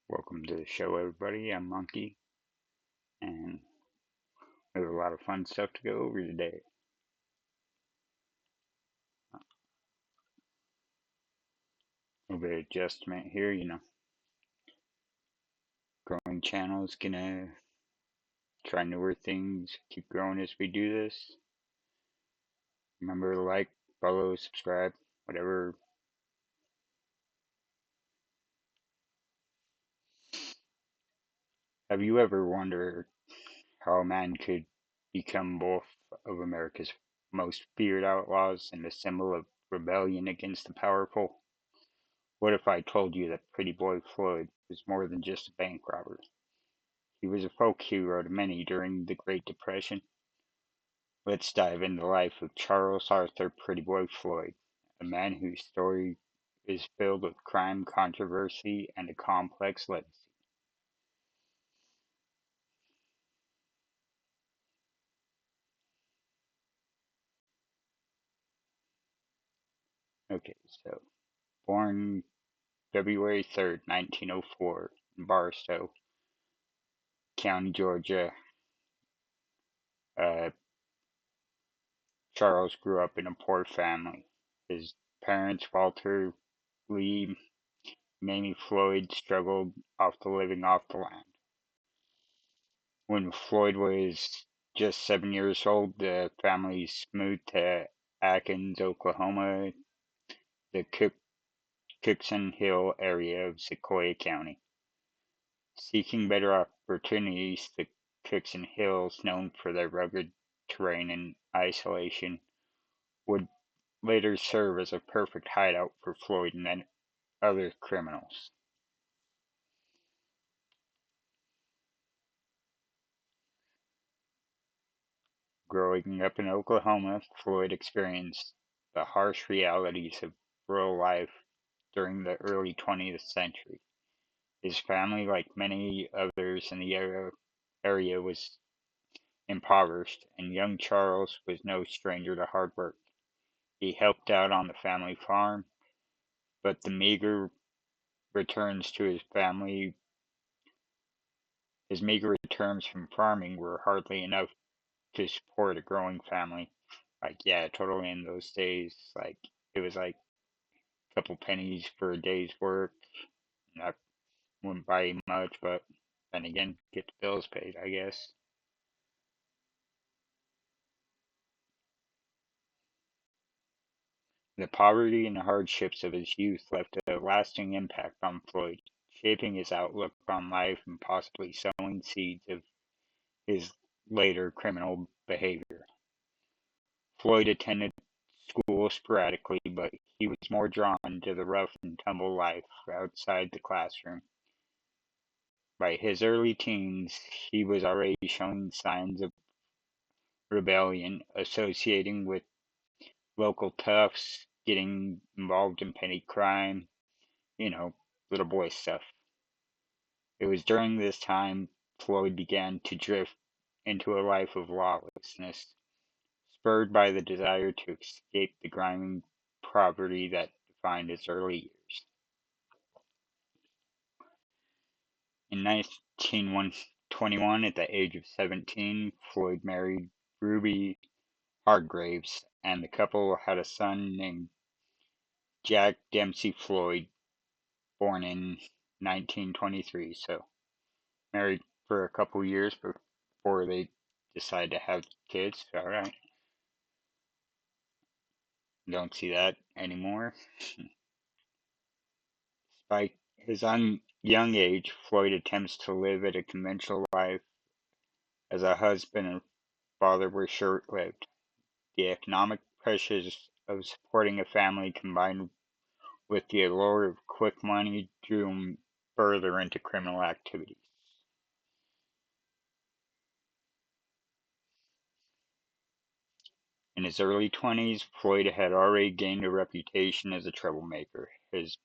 Welcome to the show, everybody. I'm Monkey, and we have a lot of fun stuff to go over today. A little bit of adjustment here, growing channels, gonna try newer things, keep growing as we do this. Remember to like, follow, subscribe, whatever. Have you ever wondered how a man could become both of America's most feared outlaws and a symbol of rebellion against the powerful? What if I told you that Pretty Boy Floyd was more than just a bank robber? He was a folk hero to many during the Great Depression. Let's dive into the life of Charles Arthur Pretty Boy Floyd, a man whose story is filled with crime, controversy, and a complex legacy. Okay, so born February 3rd, 1904, in Barstow County, Georgia, uh, Charles grew up in a poor family. His parents, Walter Lee, Mamie Floyd, struggled living off the land. When Floyd was just 7 years old, the family moved to Athens, Oklahoma, the Cookson Hill area of Sequoia County. Seeking better opportunities, the Cookson Hills, known for their rugged terrain and isolation, would later serve as a perfect hideout for Floyd and other criminals. Growing up in Oklahoma, Floyd experienced the harsh realities of rural life during the early 20th century. His family, like many others in the area, was impoverished, and young Charles was no stranger to hard work. He helped out on the family farm, but the meager returns to his meager returns from farming were hardly enough to support a growing family. Like, yeah, totally in those days, like, it was like a couple pennies for a day's work. That wouldn't buy you much, but then again, get the bills paid, I guess. The poverty and hardships of his youth left a lasting impact on Floyd, shaping his outlook on life and possibly sowing seeds of his later criminal behavior. Floyd attended school sporadically, but he was more drawn to the rough and tumble life outside the classroom. By his early teens, he was already showing signs of rebellion, associating with local toughs, getting involved in petty crime, you know, little boy stuff. It was during this time Floyd began to drift into a life of lawlessness, spurred by the desire to escape the grimy poverty that defined his early years. In 1921, at the age of 17, Floyd married Ruby Hargraves, and the couple had a son named Jack Dempsey Floyd, born in 1923. So, married for a couple years before they decide to have kids. All right, don't see that anymore. Despite his young age, Floyd attempts to live a conventional life as a husband and father were short-lived. The economic pressures of supporting a family combined with the allure of quick money drew him further into criminal activities. In his early 20s, Floyd had already gained a reputation as a troublemaker. His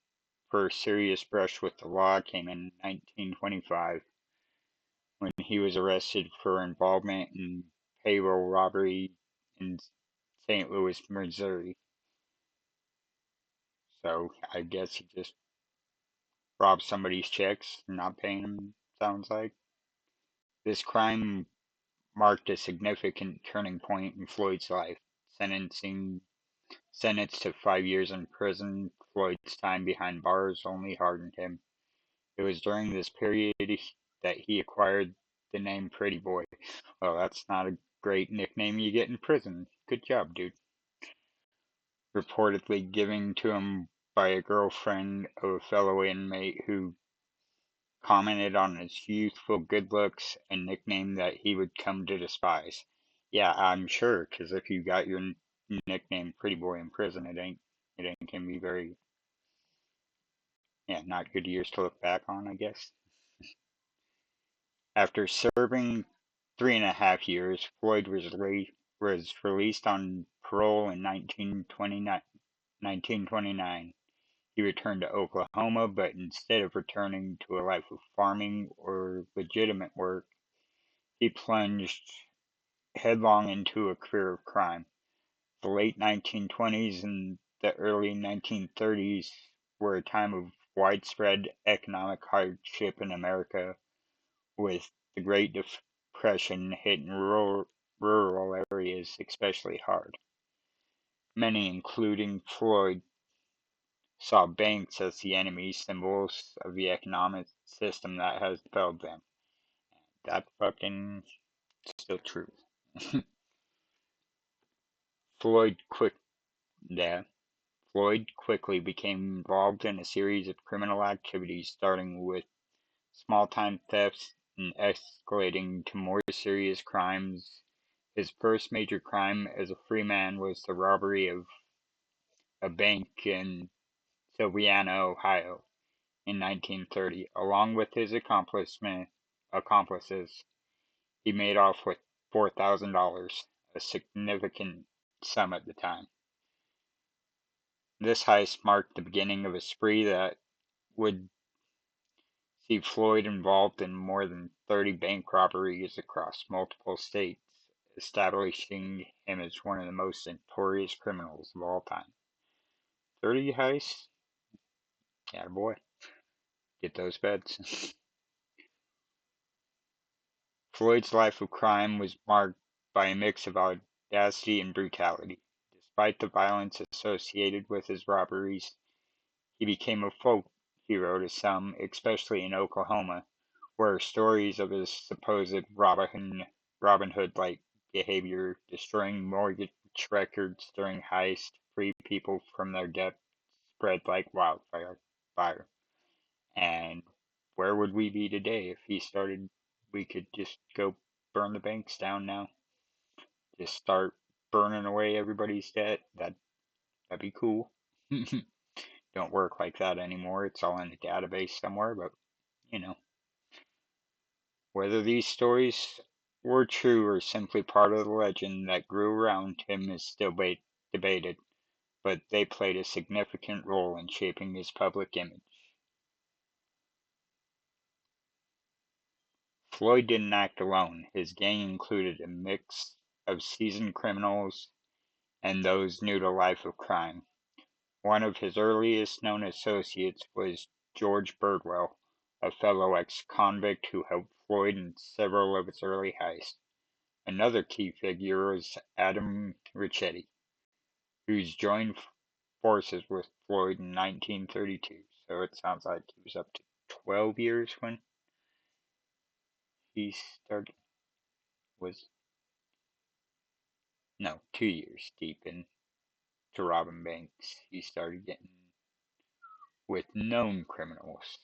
first serious brush with the law came in 1925 when he was arrested for involvement in payroll robbery in St. Louis, Missouri. So I guess he just rob somebody's checks, not paying them, sounds like. This crime marked a significant turning point in Floyd's life. Sentencing Sentenced to 5 years in prison, Floyd's time behind bars only hardened him. It was during this period that he acquired the name Pretty Boy. Well, that's not a great nickname you get in prison. Good job, dude. Reportedly given to him by a girlfriend of a fellow inmate who commented on his youthful good looks and nickname that he would come to despise. Yeah, I'm sure, because if you got your nickname Pretty Boy in prison, it ain't gonna be very, yeah, not good years to look back on, I guess. After serving 3.5 years, Floyd was released on parole in 1929. He returned to Oklahoma, but instead of returning to a life of farming or legitimate work, he plunged headlong into a career of crime. The late 1920s and the early 1930s were a time of widespread economic hardship in America, with the Great Depression hitting rural areas especially hard. Many, including Floyd, saw banks as the enemy, symbols of the economic system that has failed them. That fucking still true. Floyd quick yeah, Floyd quickly became involved in a series of criminal activities, starting with small-time thefts and escalating to more serious crimes. His first major crime as a free man was the robbery of a bank in Sylvania, Ohio, in 1930. Along with his accomplices, he made off with $4,000, a significant sum at the time. This heist marked the beginning of a spree that would see Floyd involved in more than 30 bank robberies across multiple states, establishing him as one of the most notorious criminals of all time. 30 heists? Yeah, boy. Get those beds. Floyd's life of crime was marked by a mix of audacity and brutality. Despite the violence associated with his robberies, he became a folk hero to some, especially in Oklahoma, where stories of his supposed Robin Hood-like behavior, destroying mortgage records during heists to free people from their debt, spread like wildfire. And where would we be today if he started? We could just go burn the banks down now. Just start burning away everybody's debt. That'd be cool. Don't work like that anymore. It's all in a database somewhere, but you know. Whether these stories were true or simply part of the legend that grew around him is still debated, but they played a significant role in shaping his public image. Floyd didn't act alone. His gang included a mix of seasoned criminals and those new to life of crime. One of his earliest known associates was George Birdwell, a fellow ex-convict who helped Floyd in several of his early heists. Another key figure was Adam Richetti, who's joined forces with Floyd in 1932. So it sounds like he was up to 12 years when he started. Was no 2 years deep into robbing banks. He started getting with known criminals.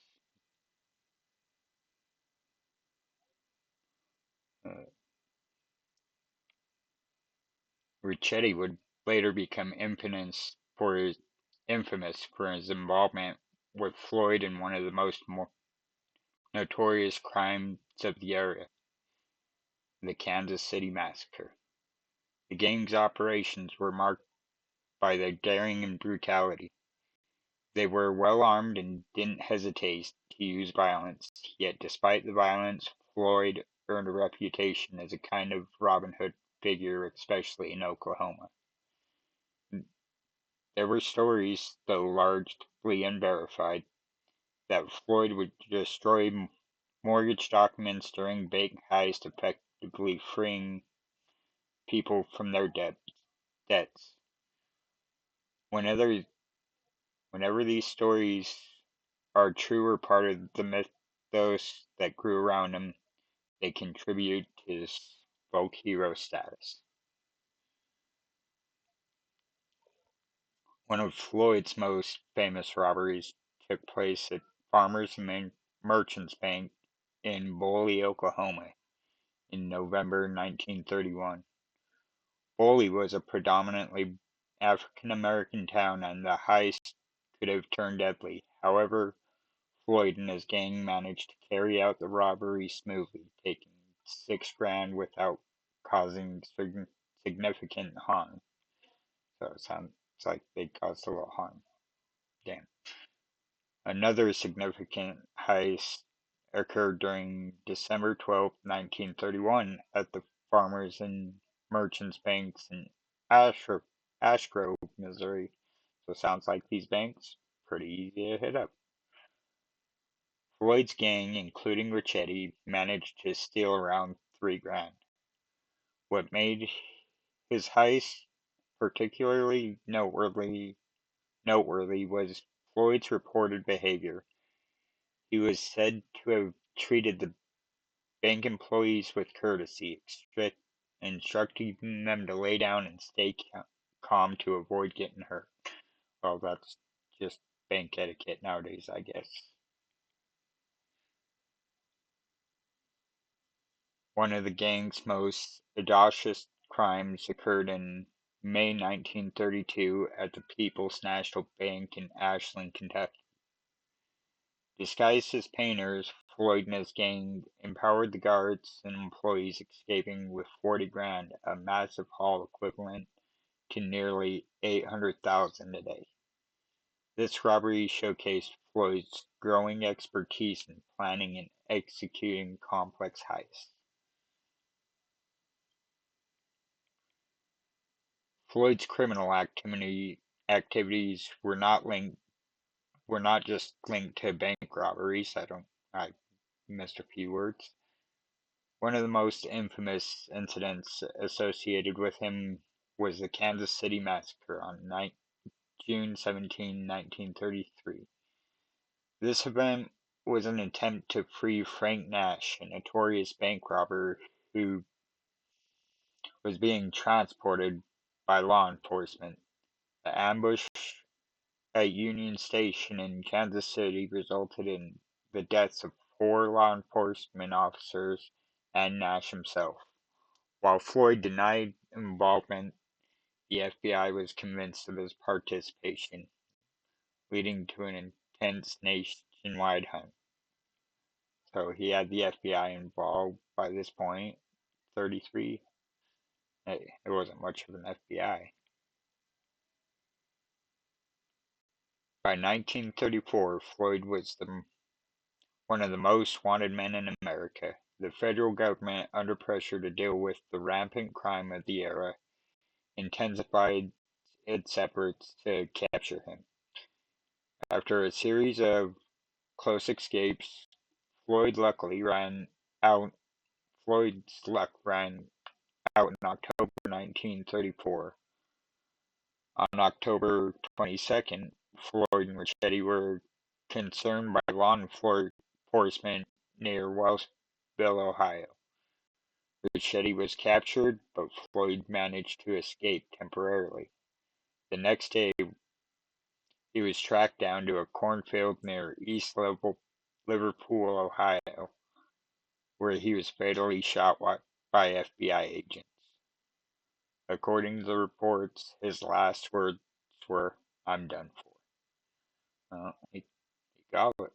Uh, Richetti would later become infamous for his involvement with Floyd in one of the most notorious crimes of the era, the Kansas City Massacre. The gang's operations were marked by their daring and brutality. They were well armed and didn't hesitate to use violence, yet despite the violence, Floyd earned a reputation as a kind of Robin Hood figure, especially in Oklahoma. There were stories, though largely unverified, that Floyd would destroy mortgage documents during bank heists, effectively freeing people from their debts. Whenever, whenever these stories are true or part of the mythos that grew around him, they contribute to his folk hero status. One of Floyd's most famous robberies took place at Farmers and Merchants Bank in Boley, Oklahoma in November 1931. Boley was a predominantly African American town and the heist could have turned deadly. However, Floyd and his gang managed to carry out the robbery smoothly, taking $6,000 without causing significant harm. So it sounds like they caused a little harm. Damn. Another significant heist occurred during December 12, 1931 at the Farmers and Merchants Banks in Ashgrove, Missouri. So it sounds like these banks pretty easy to hit up. Floyd's gang, including Ricchetti, managed to steal around $3,000. What made his heist particularly noteworthy was Floyd's reported behavior. He was said to have treated the bank employees with courtesy, instructing them to lay down and stay calm to avoid getting hurt. Well, that's just bank etiquette nowadays, I guess. One of the gang's most audacious crimes occurred in May 1932 at the People's National Bank in Ashland, Kentucky. Disguised as painters, Floyd and his gang empowered the guards and employees, escaping with $40,000, a massive haul equivalent to nearly $800,000 a day. This robbery showcased Floyd's growing expertise in planning and executing complex heists. Floyd's criminal activities were not just linked to bank robberies. I missed a few words. One of the most infamous incidents associated with him was the Kansas City Massacre on June 17, 1933. This event was an attempt to free Frank Nash, a notorious bank robber who was being transported by law enforcement. The ambush at Union Station in Kansas City resulted in the deaths of 4 law enforcement officers and Nash himself. While Floyd denied involvement, the FBI was convinced of his participation, leading to an intense nationwide hunt. So he had the FBI involved by this point, 33. Hey, it wasn't much of an FBI. By 1934, Floyd was one of the most wanted men in America. The federal government, under pressure to deal with the rampant crime of the era, intensified its efforts to capture him. After a series of close escapes, Floyd's luck ran out in October 1934. On October 22nd, Floyd and Ricchetti were concerned by law enforcement near Wellsville, Ohio. Ricchetti was captured, but Floyd managed to escape temporarily. The next day, he was tracked down to a cornfield near East Liverpool, Ohio, where he was fatally shot by FBI agents. According to the reports, his last words were, "I'm done for." He got it.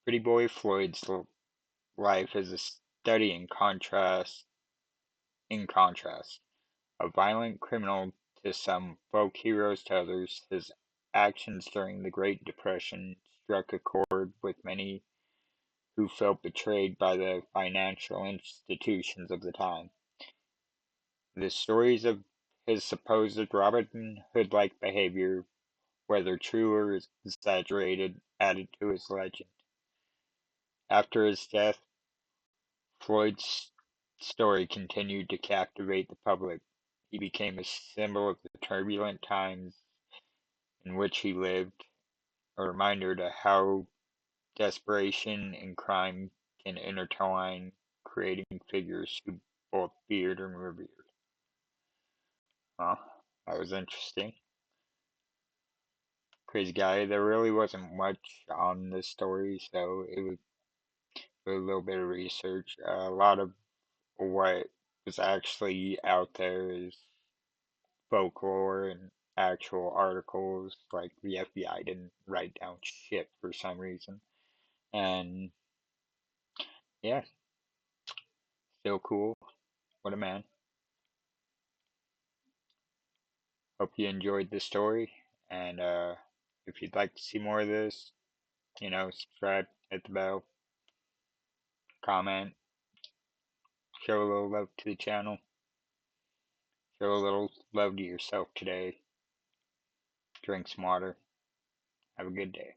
Pretty Boy Floyd's life is a study in contrast, a violent criminal to some, folk heroes to others. His actions during the Great Depression struck a chord with many who felt betrayed by the financial institutions of the time. The stories of his supposed Robin Hood-like behavior whether true or exaggerated, added to his legend. After his death, Floyd's story continued to captivate the public. He became a symbol of the turbulent times in which he lived, a reminder to how desperation and crime can intertwine, creating figures who both feared and revered. Well, that was interesting. Crazy guy. There really wasn't much on this story, so it was a little bit of research. A lot of what was actually out there is folklore and actual articles. Like the FBI didn't write down shit for some reason. And yeah, still cool. What a man. Hope you enjoyed the story. And if you'd like to see more of this, subscribe, hit the bell, comment, show a little love to the channel, show a little love to yourself today. Drink some water. Have a good day.